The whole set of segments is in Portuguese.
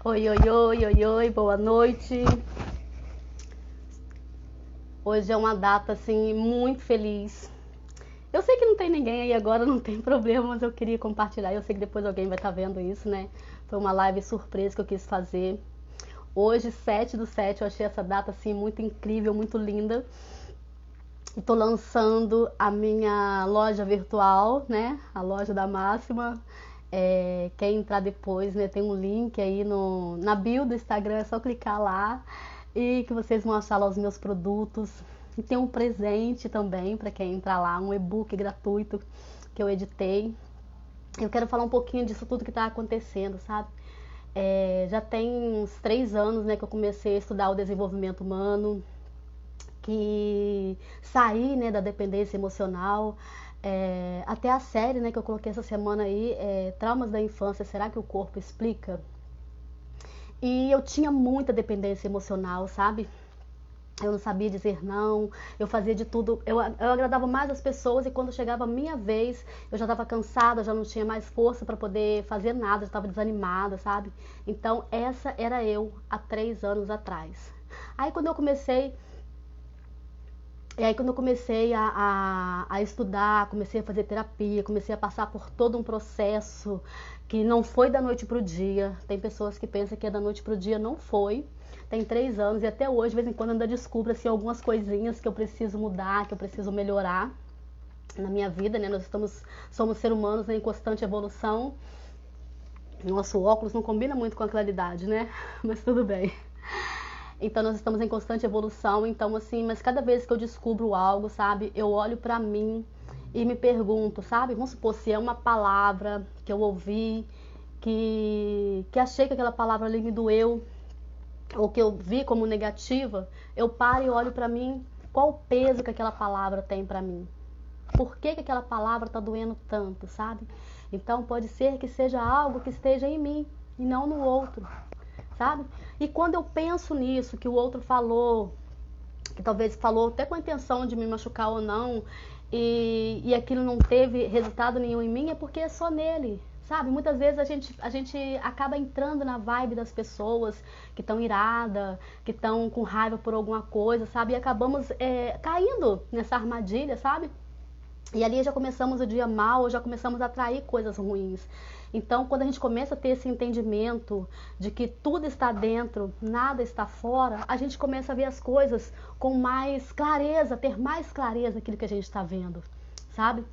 Oi, oi, oi, oi, oi, boa noite. Hoje é uma data, assim, muito feliz. Eu sei que não tem ninguém aí agora, não tem problema, mas eu queria compartilhar. Eu sei que depois alguém vai estar vendo isso, né? Foi uma live surpresa que eu quis fazer. Hoje, 7/7, eu achei essa data, assim, muito incrível, muito linda. Estou lançando a minha loja virtual, né? A loja da Máxima. Quer entrar depois, né? Tem um link aí na bio do Instagram, é só clicar lá e que vocês vão achar lá os meus produtos. E tem um presente também para quem entrar lá, um e-book gratuito que eu editei. Eu quero falar um pouquinho disso tudo que está acontecendo, sabe? Já tem uns 3 anos, né, que eu comecei a estudar o desenvolvimento humano, que saí, né, da dependência emocional. Até a série, né, que eu coloquei essa semana aí, Traumas da Infância, será que o corpo explica? E eu tinha muita dependência emocional, sabe? Eu não sabia dizer não, eu fazia de tudo, eu agradava mais as pessoas e quando chegava a minha vez, eu já estava cansada, já não tinha mais força para poder fazer nada, já estava desanimada, sabe? Então essa era eu há 3 anos atrás. Aí quando eu comecei a estudar, comecei a fazer terapia, comecei a passar por todo um processo que não foi da noite pro dia. Tem pessoas que pensam que é da noite pro dia, não foi. Tem 3 anos e até hoje, de vez em quando, ainda descubro assim, algumas coisinhas que eu preciso mudar, que eu preciso melhorar na minha vida, né? Somos seres humanos, né, em constante evolução. Nosso óculos não combina muito com a claridade, né? Mas tudo bem. Então nós estamos em constante evolução, então assim, mas cada vez que eu descubro algo, sabe, eu olho pra mim e me pergunto, sabe, vamos supor se é uma palavra que eu ouvi, que achei que aquela palavra ali me doeu, ou que eu vi como negativa, eu paro e olho pra mim, qual o peso que aquela palavra tem pra mim? Por que aquela palavra tá doendo tanto, sabe? Então pode ser que seja algo que esteja em mim e não no outro, sabe? E quando eu penso nisso, que o outro falou, que talvez falou até com a intenção de me machucar ou não, e aquilo não teve resultado nenhum em mim, é porque é só nele, sabe? Muitas vezes a gente acaba entrando na vibe das pessoas que estão iradas, que estão com raiva por alguma coisa, sabe? E acabamos caindo nessa armadilha, sabe? E ali já começamos o dia mal, já começamos a atrair coisas ruins. Então, quando a gente começa a ter esse entendimento de que tudo está dentro, nada está fora, a gente começa a ver as coisas com mais clareza, ter mais clareza daquilo que a gente está vendo, sabe?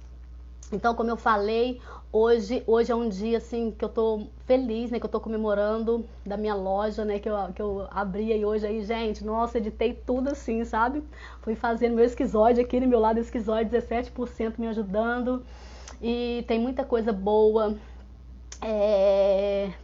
Então, como eu falei, hoje é um dia assim que eu tô feliz, né, que eu tô comemorando da minha loja, né, que eu abri aí hoje aí, gente, nossa, editei tudo assim, sabe? Fui fazendo meu esquizoide aqui no meu lado esquizoide, 17% me ajudando. E tem muita coisa boa.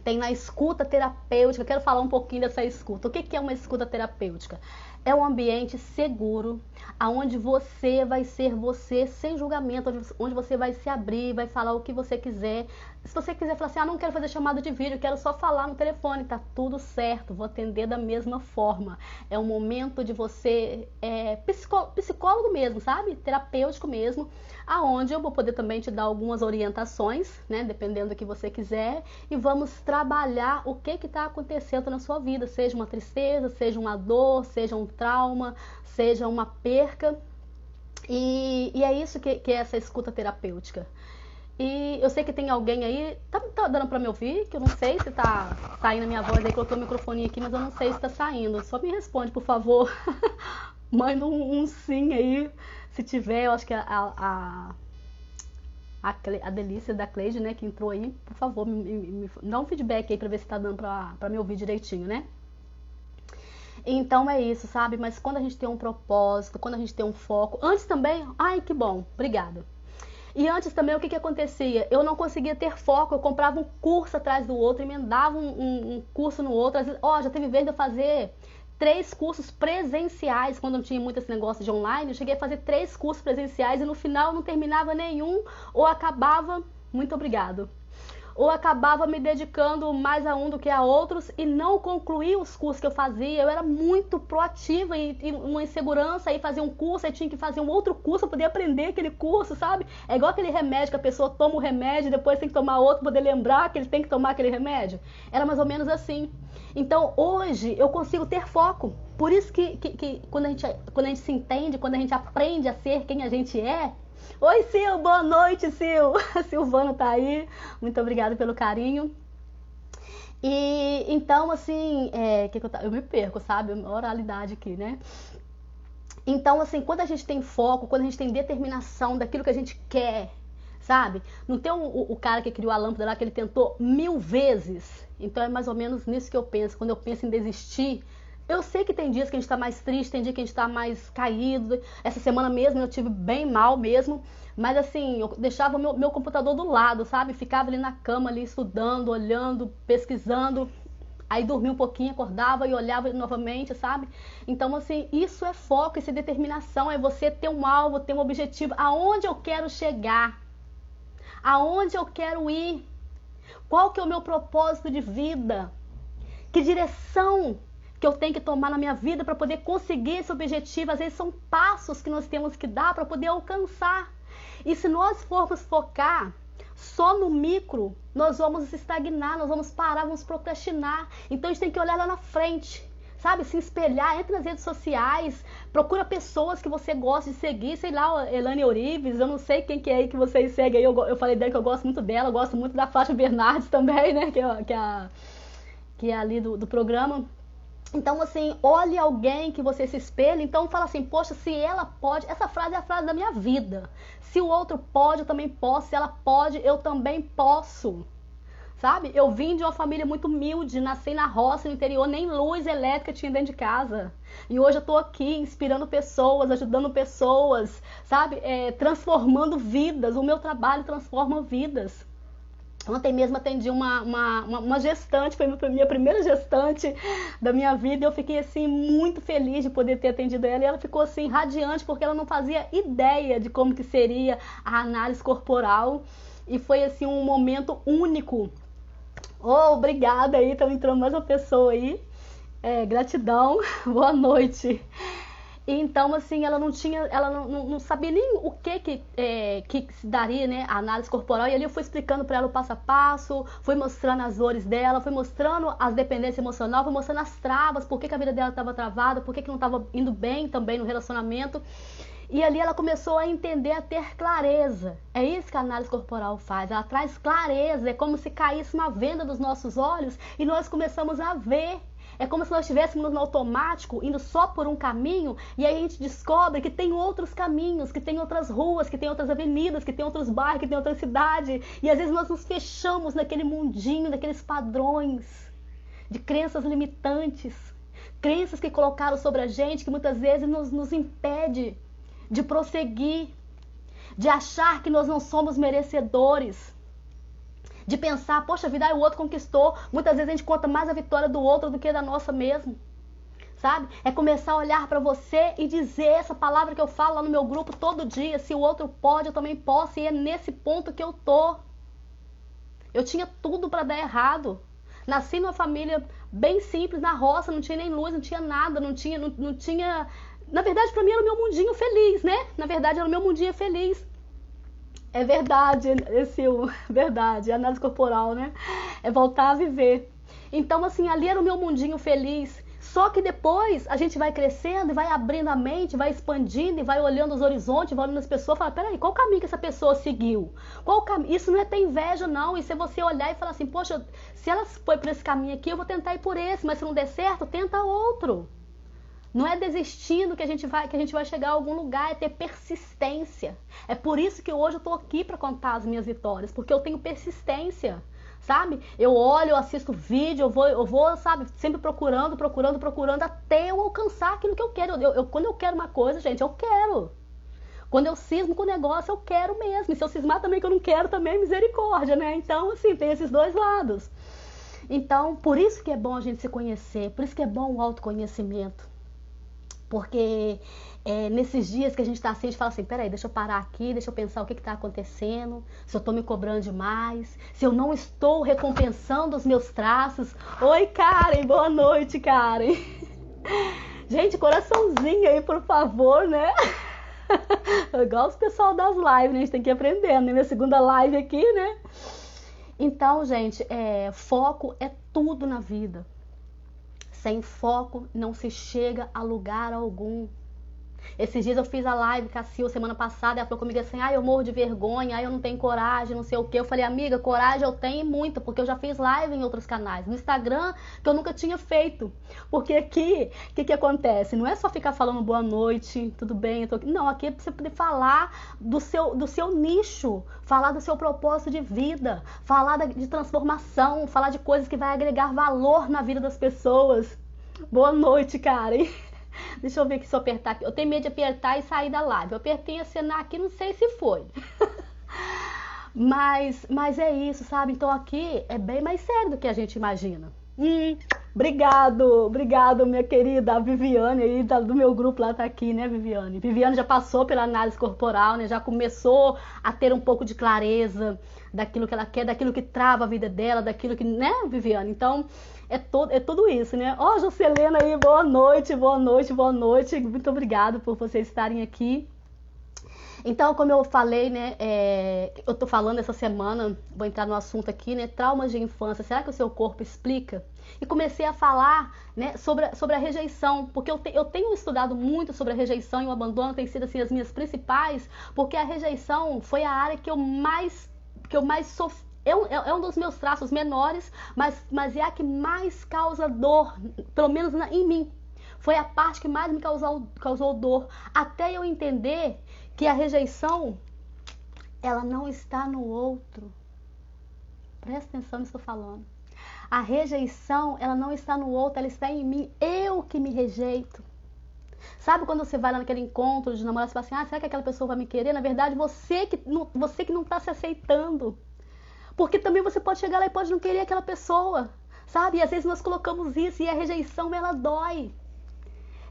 Tem na escuta terapêutica, quero falar um pouquinho dessa escuta. O que é uma escuta terapêutica? É um ambiente seguro, onde você vai ser você sem julgamento, onde você vai se abrir, vai falar o que você quiser. Se você quiser falar assim, não quero fazer chamada de vídeo, quero só falar no telefone, tá tudo certo, vou atender da mesma forma. É um momento de você, psicólogo mesmo, sabe? Terapêutico mesmo, aonde eu vou poder também te dar algumas orientações, né? Dependendo do que você quiser, e vamos trabalhar o que está acontecendo na sua vida, seja uma tristeza, seja uma dor, seja um trauma, seja uma perca, e é isso que é essa escuta terapêutica. E eu sei que tem alguém aí, tá dando pra me ouvir, que eu não sei se tá saindo a minha voz aí, coloquei o microfone aqui, mas eu não sei se tá saindo. Só me responde, por favor. Manda um sim aí, se tiver. Eu acho que a Delícia da Cleide, né, que entrou aí, por favor, me dá um feedback aí pra ver se tá dando pra me ouvir direitinho, né? Então é isso, sabe? Mas quando a gente tem um propósito, quando a gente tem um foco, antes também, ai que bom, obrigada. E antes também o que acontecia? Eu não conseguia ter foco, eu comprava um curso atrás do outro, emendava um curso no outro. Às vezes, já teve vez de eu fazer 3 cursos presenciais, quando não tinha muito esse negócio de online. Eu cheguei a fazer 3 cursos presenciais e no final não terminava nenhum, ou acabava, muito obrigado, ou acabava me dedicando mais a um do que a outros e não concluía os cursos que eu fazia. Eu era muito proativa e uma insegurança, aí fazia um curso, aí tinha que fazer um outro curso para poder aprender aquele curso, sabe? É igual aquele remédio que a pessoa toma o remédio e depois tem que tomar outro para poder lembrar que ele tem que tomar aquele remédio. Era mais ou menos assim. Então hoje eu consigo ter foco. Por isso que quando a gente se entende, quando a gente aprende a ser quem a gente é. Oi, Sil, boa noite, Sil. A Silvana tá aí. Muito obrigada pelo carinho. E então, assim, eu me perco, sabe? Oralidade aqui, né? Então, assim, quando a gente tem foco, quando a gente tem determinação daquilo que a gente quer, sabe? Não tem o cara que criou a lâmpada lá que ele tentou 1000 vezes. Então é mais ou menos nisso que eu penso. Quando eu penso em desistir, eu sei que tem dias que a gente tá mais triste, tem dia que a gente tá mais caído. Essa semana mesmo eu tive bem mal mesmo. Mas assim, eu deixava o meu computador do lado, sabe? Ficava ali na cama, ali estudando, olhando, pesquisando. Aí dormia um pouquinho, acordava e olhava novamente, sabe? Então, assim, isso é foco, isso é determinação, é você ter um alvo, ter um objetivo. Aonde eu quero chegar? Aonde eu quero ir? Qual que é o meu propósito de vida? Que direção que eu tenho que tomar na minha vida para poder conseguir esse objetivo? Às vezes são passos que nós temos que dar para poder alcançar. E se nós formos focar só no micro, nós vamos estagnar, nós vamos parar, vamos procrastinar. Então a gente tem que olhar lá na frente, sabe? Se espelhar, entre nas redes sociais, procura pessoas que você gosta de seguir, sei lá, Elane Orives, eu não sei quem que é aí que vocês seguem aí, eu falei dela que eu gosto muito dela, eu gosto muito da Fátima Bernardes também, né? Que é ali do programa. Então, assim, olhe alguém que você se espelha, então fala assim, poxa, se ela pode, essa frase é a frase da minha vida. Se o outro pode, eu também posso. Se ela pode, eu também posso. Sabe? Eu vim de uma família muito humilde, nasci na roça, no interior, nem luz elétrica tinha dentro de casa. E hoje eu tô aqui inspirando pessoas, ajudando pessoas, sabe? Transformando vidas. O meu trabalho transforma vidas. Ontem mesmo atendi uma gestante, foi a minha primeira gestante da minha vida, e eu fiquei assim muito feliz de poder ter atendido ela, e ela ficou assim radiante, porque ela não fazia ideia de como que seria a análise corporal, e foi assim um momento único. Oh, obrigada aí, tá entrando mais uma pessoa aí, gratidão, boa noite. Então, assim, ela não sabia nem o que se daria, né, a análise corporal. E ali eu fui explicando para ela o passo a passo, fui mostrando as dores dela, fui mostrando as dependências emocionais, fui mostrando as travas, por que a vida dela estava travada, por que não estava indo bem também no relacionamento. E ali ela começou a entender, a ter clareza. É isso que a análise corporal faz, ela traz clareza, é como se caísse uma venda dos nossos olhos e nós começamos a ver. É como se nós estivéssemos no automático, indo só por um caminho, e aí a gente descobre que tem outros caminhos, que tem outras ruas, que tem outras avenidas, que tem outros bairros, que tem outra cidade. E às vezes nós nos fechamos naquele mundinho, naqueles padrões de crenças limitantes, crenças que colocaram sobre a gente, que muitas vezes nos impede de prosseguir, de achar que nós não somos merecedores. De pensar, poxa, a vida o outro conquistou. Muitas vezes a gente conta mais a vitória do outro do que da nossa mesmo. Sabe? É começar a olhar para você e dizer essa palavra que eu falo lá no meu grupo todo dia. Se o outro pode, eu também posso. E é nesse ponto que eu tô. Eu tinha tudo para dar errado. Nasci numa família bem simples, na roça, não tinha nem luz, não tinha nada, não tinha... Na verdade, para mim era o meu mundinho feliz, né? Na verdade, era o meu mundinho feliz. É verdade, verdade, análise corporal, né? É voltar a viver. Então, assim, ali era o meu mundinho feliz. Só que depois a gente vai crescendo e vai abrindo a mente, vai expandindo e vai olhando os horizontes, vai olhando as pessoas e fala, peraí, qual o caminho que essa pessoa seguiu? Qual caminho? Isso não é ter inveja, não. Isso é você olhar e falar assim, poxa, se ela foi por esse caminho aqui, eu vou tentar ir por esse, mas se não der certo, tenta outro. Não é desistindo que a gente vai chegar a algum lugar, é ter persistência. É por isso que hoje eu estou aqui para contar as minhas vitórias, porque eu tenho persistência, sabe? Eu olho, eu assisto vídeo, eu vou, sabe, sempre procurando, até eu alcançar aquilo que eu quero. Quando eu quero uma coisa, gente, eu quero. Quando eu cismo com o negócio, eu quero mesmo. E se eu cismar também que eu não quero, também é misericórdia, né? Então, assim, tem esses dois lados. Então, por isso que é bom a gente se conhecer, por isso que é bom o autoconhecimento. Porque nesses dias que a gente está assim, a gente fala assim, peraí, deixa eu parar aqui, deixa eu pensar o que está acontecendo, se eu estou me cobrando demais, se eu não estou recompensando os meus traços. Oi, Karen, boa noite, Karen. Gente, coraçãozinho aí, por favor, né? Igual os pessoal das lives, né? A gente tem que ir aprendendo, né? Minha segunda live aqui, né? Então, gente, foco é tudo na vida. Sem foco não se chega a lugar algum. Esses dias eu fiz a live com a Sil semana passada, ela falou comigo assim, eu morro de vergonha, eu não tenho coragem, não sei o que. Eu falei, amiga, coragem eu tenho muito, porque eu já fiz live em outros canais, no Instagram, que eu nunca tinha feito. Porque aqui, o que acontece? Não é só ficar falando boa noite, tudo bem, eu tô aqui. Não, aqui é pra você poder falar do seu nicho, falar do seu propósito de vida, falar de transformação, falar de coisas que vai agregar valor na vida das pessoas. Boa noite, Karen. Deixa eu ver aqui se eu apertar aqui. Eu tenho medo de apertar e sair da live. Eu apertei e acenar aqui, não sei se foi. mas é isso, sabe? Então aqui é bem mais sério do que a gente imagina. Obrigado, minha querida. A Viviane aí do meu grupo lá tá aqui, né, Viviane? Viviane já passou pela análise corporal, né? Já começou a ter um pouco de clareza daquilo que ela quer, daquilo que trava a vida dela, daquilo que, né, Viviane? Então, é tudo isso, né? Ó, Jocelena aí, boa noite. Muito obrigada por vocês estarem aqui. Então, como eu falei, né, eu tô falando essa semana, vou entrar no assunto aqui, né, traumas de infância, será que o seu corpo explica? E comecei a falar, né, sobre a rejeição, porque eu tenho estudado muito sobre a rejeição e o abandono, tem sido assim as minhas principais, porque a rejeição foi a área que eu mais sofri. É um dos meus traços menores, mas é a que mais causa dor, pelo menos em mim. Foi a parte que mais me causou dor, até eu entender que a rejeição, ela não está no outro. Presta atenção no que eu estou falando. A rejeição, ela não está no outro, ela está em mim. Eu que me rejeito. Sabe quando você vai lá naquele encontro de namorado, você fala assim, será que aquela pessoa vai me querer? Na verdade, você que não está se aceitando. Porque também você pode chegar lá e pode não querer aquela pessoa, sabe? E às vezes nós colocamos isso e a rejeição, ela dói.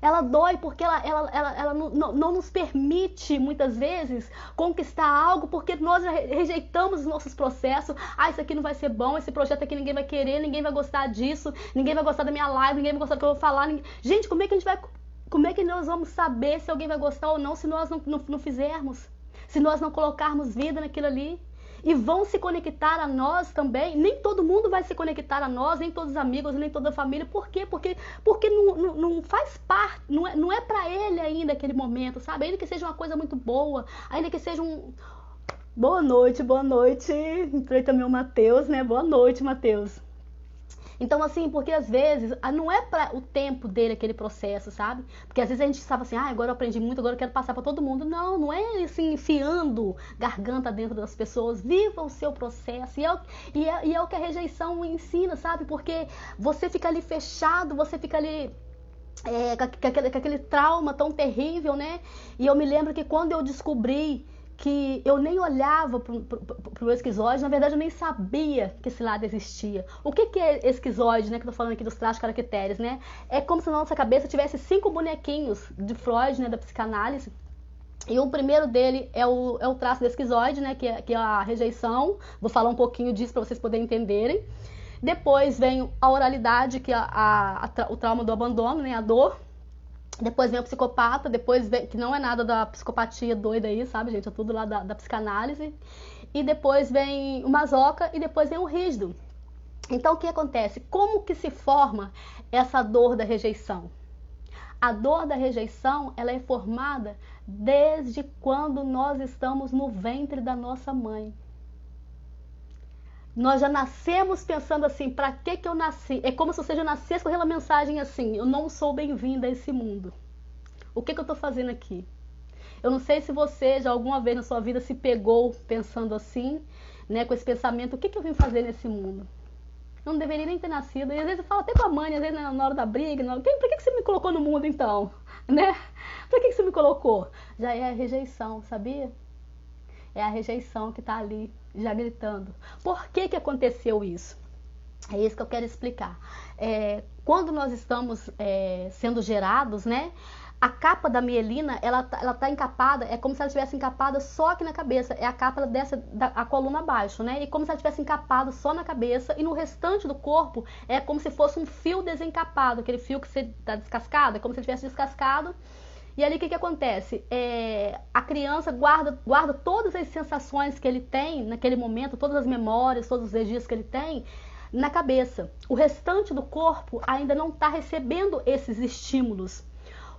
Ela dói porque ela não nos permite, muitas vezes, conquistar algo porque nós rejeitamos os nossos processos. Isso aqui não vai ser bom, esse projeto aqui ninguém vai querer, ninguém vai gostar disso, ninguém vai gostar da minha live, ninguém vai gostar do que eu vou falar. Gente, como é que nós vamos saber se alguém vai gostar ou não se nós não fizermos? Se nós não colocarmos vida naquilo ali? E vão se conectar a nós também. Nem todo mundo vai se conectar a nós, nem todos os amigos, nem toda a família. Por quê? Porque não faz parte, não é pra ele ainda aquele momento, sabe? Ainda que seja uma coisa muito boa, ainda que seja um... Boa noite. Entrei também o Matheus, né? Boa noite, Matheus. Então, assim, porque às vezes não é para o tempo dele aquele processo, sabe? Porque às vezes a gente estava assim, agora eu aprendi muito, agora eu quero passar para todo mundo. Não é assim, enfiando garganta dentro das pessoas. Viva o seu processo. E é o que a rejeição ensina, sabe? Porque você fica ali fechado, você fica ali... com aquele trauma tão terrível, né? E eu me lembro que quando eu descobri que eu nem olhava pro esquizoide, na verdade eu nem sabia que esse lado existia. O que é esquizoide, né? Que eu tô falando aqui dos traços caracteres, né? É como se na nossa cabeça tivesse 5 bonequinhos de Freud, né? Da psicanálise. E o primeiro dele é o traço da esquizoide, né? Que é a rejeição. Vou falar um pouquinho disso para vocês poderem entenderem. Depois vem a oralidade, que é o trauma do abandono, né? A dor. Depois vem o psicopata, depois vem, que não é nada da psicopatia doida aí, sabe, gente? É tudo lá da psicanálise. E depois vem o masoca e depois vem o rígido. Então, o que acontece? Como que se forma essa dor da rejeição? A dor da rejeição, ela é formada desde quando nós estamos no ventre da nossa mãe. Nós já nascemos pensando assim, pra que eu nasci? É como se você já nascesse com aquela mensagem assim, eu não sou bem-vinda a esse mundo. O que eu tô fazendo aqui? Eu não sei se você já alguma vez na sua vida se pegou pensando assim, né, com esse pensamento, o que eu vim fazer nesse mundo? Eu não deveria nem ter nascido. E às vezes eu falo até com a mãe, às vezes na hora da briga, por que você me colocou no mundo então? Né? Por que você me colocou? Já é a rejeição, sabia? É a rejeição que está ali, já gritando. Por que aconteceu isso? É isso que eu quero explicar. Quando nós estamos sendo gerados, né? A capa da mielina, ela tá encapada, é como se ela estivesse encapada só aqui na cabeça. É a capa a coluna abaixo, né? E como se ela estivesse encapada só na cabeça e no restante do corpo é como se fosse um fio desencapado, aquele fio que você tá descascado, é como se ele tivesse descascado. E ali o que acontece? A criança guarda todas as sensações que ele tem naquele momento, todas as memórias, todos os registros que ele tem, na cabeça. O restante do corpo ainda não está recebendo esses estímulos.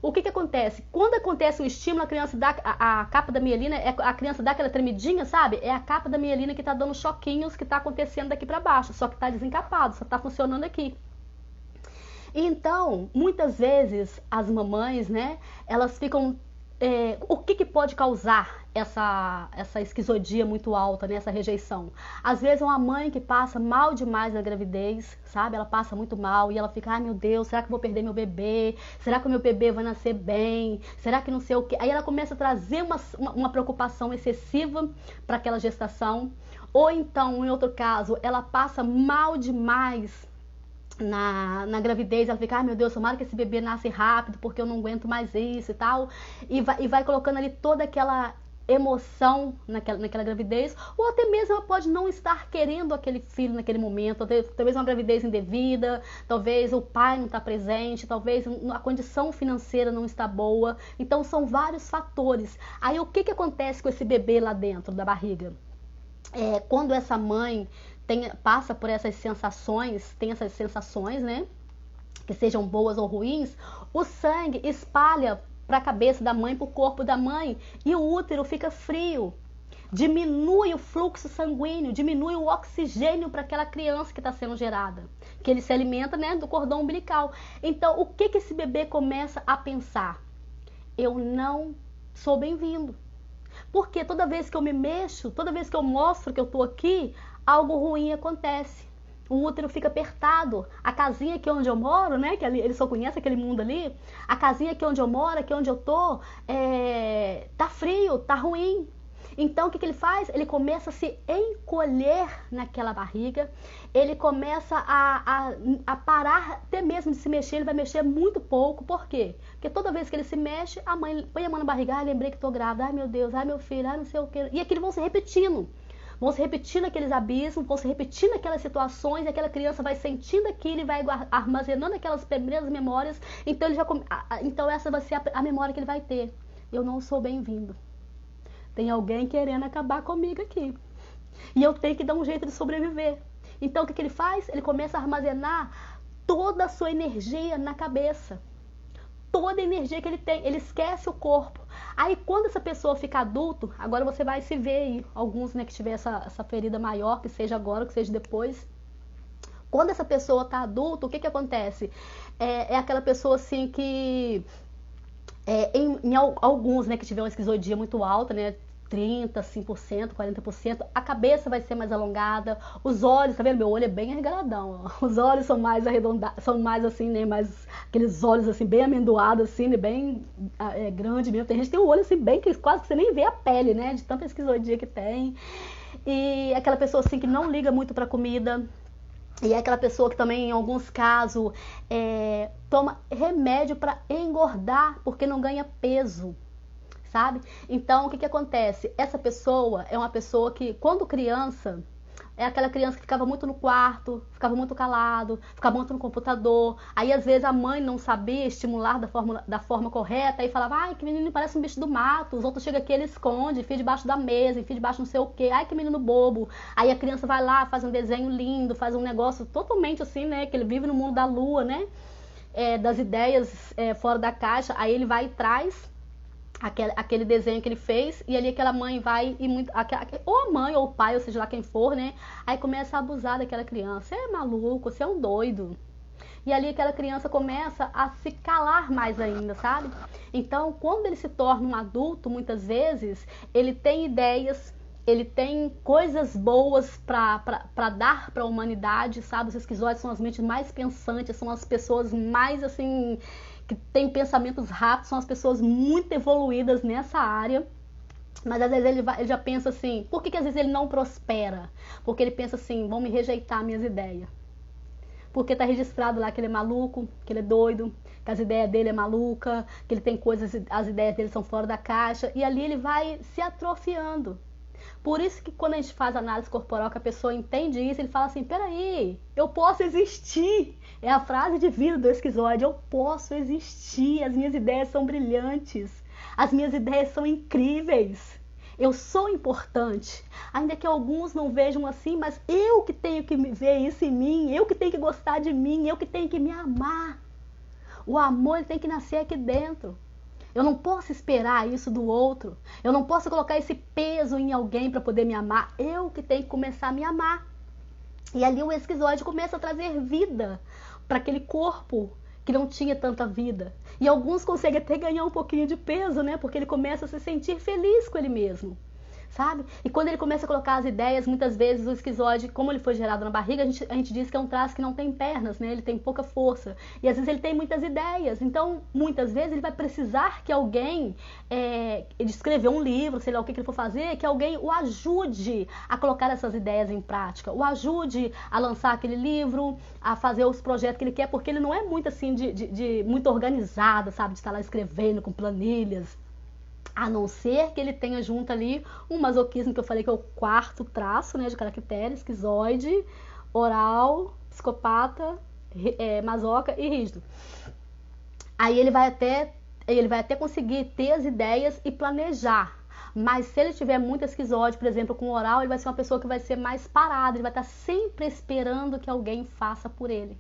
O que acontece? Quando acontece um estímulo, a criança dá a capa da mielina, a criança dá aquela tremidinha, sabe? É a capa da mielina que está dando choquinhos que está acontecendo daqui para baixo, só que está desencapado, só está funcionando aqui. Então, muitas vezes as mamães, né, elas ficam... o que pode causar essa esquizodia muito alta, né, essa rejeição? Às vezes é uma mãe que passa mal demais na gravidez, sabe? Ela passa muito mal e ela fica, ai meu Deus, será que eu vou perder meu bebê? Será que o meu bebê vai nascer bem? Será que não sei o quê? Aí ela começa a trazer uma preocupação excessiva para aquela gestação. Ou então, em outro caso, ela passa mal demais na gravidez, ela fica, ai meu Deus, tomara que esse bebê nasce rápido, porque eu não aguento mais isso e tal, e vai colocando ali toda aquela emoção naquela gravidez, ou até mesmo ela pode não estar querendo aquele filho naquele momento, talvez uma gravidez indevida, talvez o pai não está presente, talvez a condição financeira não está boa, então são vários fatores. Aí o que acontece com esse bebê lá dentro da barriga? Quando essa mãe passa por essas sensações, tem essas sensações, né, que sejam boas ou ruins, o sangue espalha para a cabeça da mãe, para o corpo da mãe, e o útero fica frio, diminui o fluxo sanguíneo, diminui o oxigênio para aquela criança que está sendo gerada, que ele se alimenta, né, do cordão umbilical. Então, o que esse bebê começa a pensar? Eu não sou bem-vindo. Porque toda vez que eu me mexo, toda vez que eu mostro que eu estou aqui, algo ruim acontece. O útero fica apertado. A casinha aqui onde eu moro, né? Que ele só conhece aquele mundo ali. A casinha aqui onde eu moro, aqui onde eu tô, tá frio, tá ruim. Então o que ele faz? Ele começa a se encolher naquela barriga. Ele começa a parar até mesmo de se mexer. Ele vai mexer muito pouco. Por quê? Porque toda vez que ele se mexe, a mãe põe a mão na barriga. Ai, lembrei que tô grávida. Ai, meu Deus. Ai, meu filho. Ai, não sei o quê. E aqueles vão se repetindo. Vão se repetindo aqueles abismos, vão se repetindo aquelas situações, e aquela criança vai sentindo aquilo e vai armazenando aquelas primeiras memórias. Então, então essa vai ser a memória que ele vai ter. Eu não sou bem-vindo. Tem alguém querendo acabar comigo aqui. E eu tenho que dar um jeito de sobreviver. Então, o que ele faz? Ele começa a armazenar toda a sua energia na cabeça. Toda a energia que ele tem. Ele esquece o corpo. Aí, quando essa pessoa fica adulto, agora você vai se ver aí, alguns, né, que tiver essa ferida maior, que seja agora, que seja depois. Quando essa pessoa está adulta, o que acontece? É aquela pessoa assim que... em alguns, né, que tiver uma esquizodia muito alta, né, 30%, 5%, 40%, a cabeça vai ser mais alongada, os olhos, tá vendo? Meu olho é bem arregaladão, ó. Os olhos são mais arredondados, são mais assim, né, mais aqueles olhos assim, bem amendoados, assim, né, bem grande mesmo. Tem gente que tem um olho assim, bem que quase que você nem vê a pele, né, de tanta esquizodia que tem. E aquela pessoa assim que não liga muito pra comida. E é aquela pessoa que também, em alguns casos, toma remédio para engordar, porque não ganha peso, sabe? Então, o que acontece? Essa pessoa é uma pessoa que, quando criança, é aquela criança que ficava muito no quarto, ficava muito calado, ficava muito no computador. Aí, às vezes, a mãe não sabia estimular da forma correta, aí falava, ai, que menino parece um bicho do mato. Os outros chegam aqui, ele esconde, enfia debaixo da mesa, enfia debaixo não sei o quê. Ai, que menino bobo. Aí a criança vai lá, faz um desenho lindo, faz um negócio totalmente assim, né, que ele vive no mundo da lua, né, das ideias fora da caixa. Aí ele vai e traz aquele desenho que ele fez, e ali aquela mãe vai, ou a mãe ou o pai, ou seja lá quem for, né, aí começa a abusar daquela criança. Você é maluco, você é um doido. E ali aquela criança começa a se calar mais ainda, sabe? Então, quando ele se torna um adulto, muitas vezes, ele tem ideias, ele tem coisas boas para dar para a humanidade, sabe? Os esquizoides são as mentes mais pensantes, são as pessoas mais, assim, que têm pensamentos rápidos, são as pessoas muito evoluídas nessa área. Mas às vezes ele já pensa assim, por que às vezes ele não prospera? Porque ele pensa assim, vão me rejeitar minhas ideias. Porque tá registrado lá que ele é maluco, que ele é doido, que as ideias dele é maluca, que ele tem coisas, as ideias dele são fora da caixa, e ali ele vai se atrofiando. Por isso que quando a gente faz análise corporal, que a pessoa entende isso, ele fala assim, peraí, eu posso existir. É a frase de vida do esquizoide, eu posso existir, as minhas ideias são brilhantes, as minhas ideias são incríveis. Eu sou importante. Ainda que alguns não vejam assim, mas eu que tenho que ver isso em mim, eu que tenho que gostar de mim, eu que tenho que me amar. O amor ele tem que nascer aqui dentro. Eu não posso esperar isso do outro. Eu não posso colocar esse peso em alguém para poder me amar. Eu que tenho que começar a me amar. E ali o esquizoide começa a trazer vida para aquele corpo que não tinha tanta vida. E alguns conseguem até ganhar um pouquinho de peso, né? Porque ele começa a se sentir feliz com ele mesmo. Sabe? E quando ele começa a colocar as ideias, muitas vezes o esquizoide, como ele foi gerado na barriga, a gente diz que é um traço que não tem pernas, né? Ele tem pouca força. E às vezes ele tem muitas ideias. Então, muitas vezes ele vai precisar que alguém, ele escrever um livro, sei lá o que ele for fazer, que alguém o ajude a colocar essas ideias em prática, o ajude a lançar aquele livro, a fazer os projetos que ele quer, porque ele não é muito assim, muito organizado, sabe? De estar lá escrevendo com planilhas. A não ser que ele tenha junto ali um masoquismo que eu falei que é o quarto traço, né, de caractere, esquizoide, oral, psicopata, masoca e rígido. Aí ele vai até conseguir ter as ideias e planejar. Mas se ele tiver muito esquizoide, por exemplo, com oral, ele vai ser uma pessoa que vai ser mais parada, ele vai estar sempre esperando que alguém faça por ele.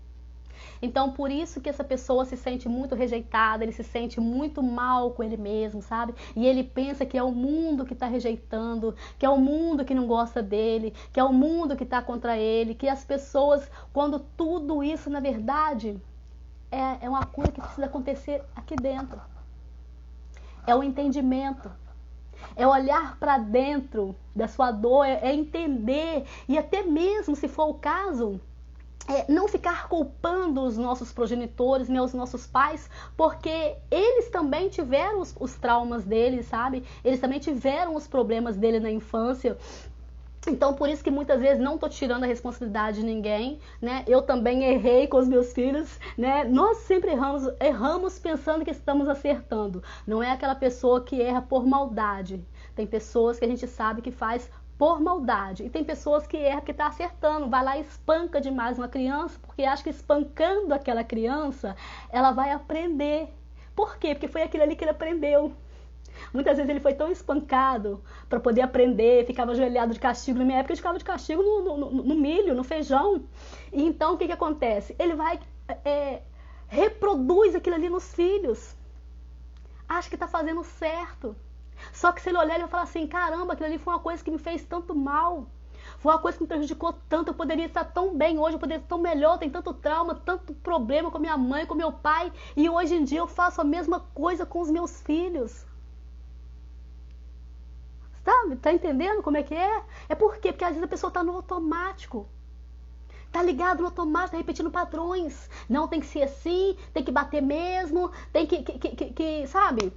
Então, por isso que essa pessoa se sente muito rejeitada, ele se sente muito mal com ele mesmo, sabe? E ele pensa que é o mundo que está rejeitando, que é o mundo que não gosta dele, que é o mundo que está contra ele, que as pessoas, quando tudo isso, na verdade, é uma coisa que precisa acontecer aqui dentro. É o entendimento. É olhar para dentro da sua dor, é entender, e até mesmo, se for o caso, não ficar culpando os nossos progenitores, né, os nossos pais, porque eles também tiveram os traumas deles, sabe? Eles também tiveram os problemas dele na infância. Então, por isso que muitas vezes não estou tirando a responsabilidade de ninguém, né? Eu também errei com os meus filhos, né? Nós sempre erramos pensando que estamos acertando. Não é aquela pessoa que erra por maldade. Tem pessoas que a gente sabe que faz por maldade. E tem pessoas que erram porque está acertando, vai lá e espanca demais uma criança, porque acha que espancando aquela criança, ela vai aprender. Por quê? Porque foi aquilo ali que ele aprendeu. Muitas vezes ele foi tão espancado para poder aprender, ficava ajoelhado de castigo. Na minha época, ele ficava de castigo no milho, no feijão. E então, o que acontece? Ele vai, reproduz aquilo ali nos filhos. Acha que está fazendo certo. Só que se ele olhar, ele vai falar assim, caramba, aquilo ali foi uma coisa que me fez tanto mal. Foi uma coisa que me prejudicou tanto, eu poderia estar tão bem hoje, eu poderia estar tão melhor, tem tanto trauma, tanto problema com minha mãe, com meu pai, e hoje em dia eu faço a mesma coisa com os meus filhos. Tá entendendo como é que é? É por quê? Porque às vezes a pessoa está no automático. Tá ligado no automático, tá repetindo padrões. Não, tem que ser assim, tem que bater mesmo, tem que sabe?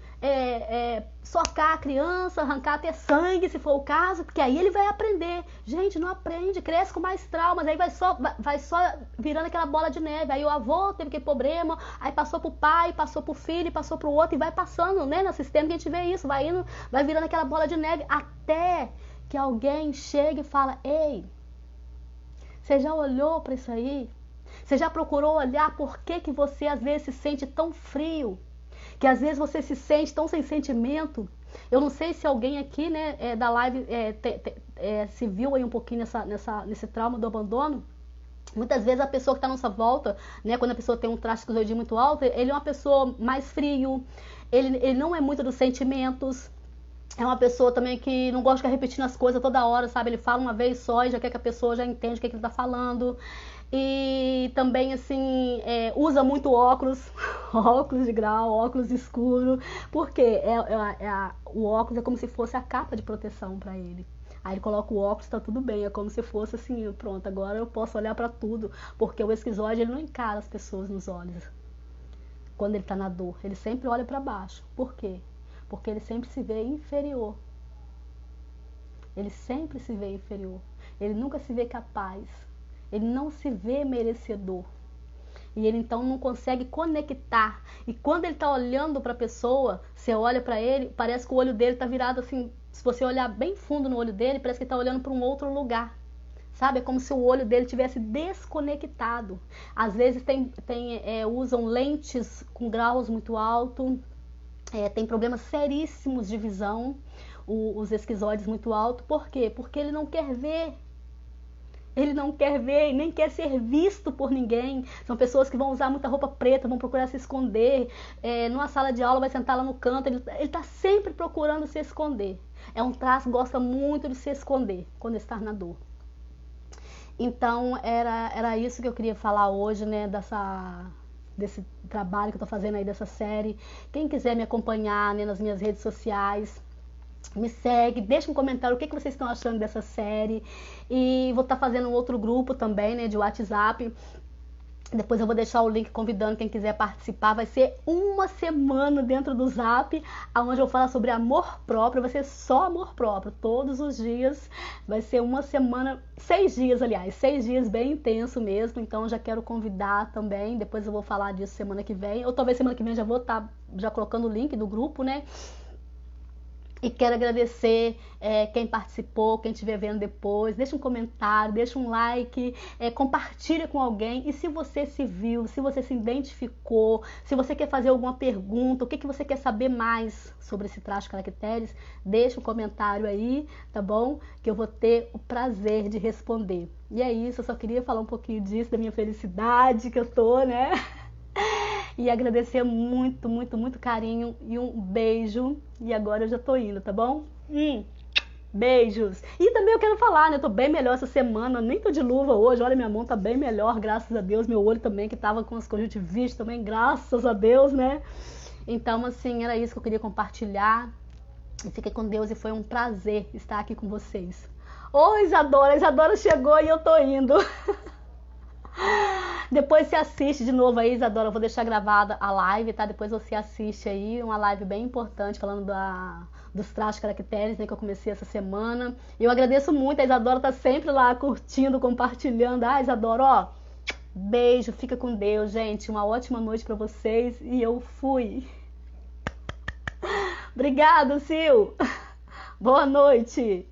Socar a criança, arrancar até sangue, se for o caso, porque aí ele vai aprender. Gente, não aprende, cresce com mais traumas, aí vai só virando aquela bola de neve. Aí o avô teve aquele problema, aí passou pro pai, passou pro filho, passou pro outro, e vai passando, né? No sistema que a gente vê isso, vai virando aquela bola de neve, até que alguém chegue e fala, ei, você já olhou para isso aí? Você já procurou olhar por que você às vezes se sente tão frio? Que às vezes você se sente tão sem sentimento? Eu não sei se alguém aqui, né, da live se viu aí um pouquinho nesse trauma do abandono. Muitas vezes a pessoa que está à nossa volta, né, quando a pessoa tem um traço de esquizoide muito alto, ele é uma pessoa mais frio, ele não é muito dos sentimentos. É uma pessoa também que não gosta de ficar repetindo as coisas toda hora, sabe? Ele fala uma vez só e já quer que a pessoa já entende o que ele tá falando. E também, assim, usa muito óculos, óculos de grau, óculos escuro, porque o óculos é como se fosse a capa de proteção para ele. Aí ele coloca o óculos, tá tudo bem, é como se fosse assim, pronto, agora eu posso olhar para tudo, porque o esquizoide, ele não encara as pessoas nos olhos. Quando ele tá na dor, ele sempre olha para baixo. Por quê? Porque ele sempre se vê inferior. Ele sempre se vê inferior. Ele nunca se vê capaz. Ele não se vê merecedor. E ele então não consegue conectar. E quando ele está olhando para a pessoa, você olha para ele, parece que o olho dele está virado assim. Se você olhar bem fundo no olho dele, parece que ele está olhando para um outro lugar. Sabe? É como se o olho dele tivesse desconectado. Às vezes usam lentes com graus muito altos. Tem problemas seríssimos de visão. os esquizoides muito alto. Por quê? Porque ele não quer ver. Ele não quer ver e nem quer ser visto por ninguém. São pessoas que vão usar muita roupa preta, vão procurar se esconder. Numa sala de aula vai sentar lá no canto, ele está sempre procurando se esconder. É um traço que gosta muito de se esconder quando está na dor. Então era isso que eu queria falar hoje, né, desse trabalho que eu estou fazendo aí, dessa série. Quem quiser me acompanhar, né, nas minhas redes sociais, me segue, deixa um comentário o que vocês estão achando dessa série. E vou estar fazendo um outro grupo também, né, de WhatsApp. Depois eu vou deixar o link convidando quem quiser participar. Vai ser uma semana dentro do Zap, onde eu falo sobre amor próprio. Vai ser só amor próprio, todos os dias. Vai ser uma semana, 6 dias, aliás, 6 dias bem intenso mesmo. Então já quero convidar também. Depois eu vou falar disso semana que vem. Ou talvez semana que vem já vou estar já colocando o link do grupo, né? E quero agradecer quem participou, quem estiver vendo depois. Deixa um comentário, deixa um like, compartilha com alguém. E se você se viu, se você se identificou, se você quer fazer alguma pergunta, o que você quer saber mais sobre esse traço de caracteres, deixa um comentário aí, tá bom? Que eu vou ter o prazer de responder. E é isso, eu só queria falar um pouquinho disso, da minha felicidade que eu tô, né? E agradecer muito, muito, muito carinho e um beijo. E agora eu já tô indo, tá bom? Beijos! E também eu quero falar, né? Eu tô bem melhor essa semana, nem tô de luva hoje. Olha, minha mão tá bem melhor, graças a Deus. Meu olho também, que tava com as conjuntivites também, graças a Deus, né? Então, assim, era isso que eu queria compartilhar. E fiquem com Deus e foi um prazer estar aqui com vocês. Ô, Isadora! Isadora chegou e eu tô indo. Depois você assiste de novo aí, Isadora, eu vou deixar gravada a live, tá? Depois você assiste aí, uma live bem importante, falando dos traços de caracteres, né, que eu comecei essa semana. E eu agradeço muito, a Isadora tá sempre lá curtindo, compartilhando. Ah, Isadora, ó, beijo, fica com Deus, gente. Uma ótima noite pra vocês e eu fui. Obrigada, Sil. Boa noite.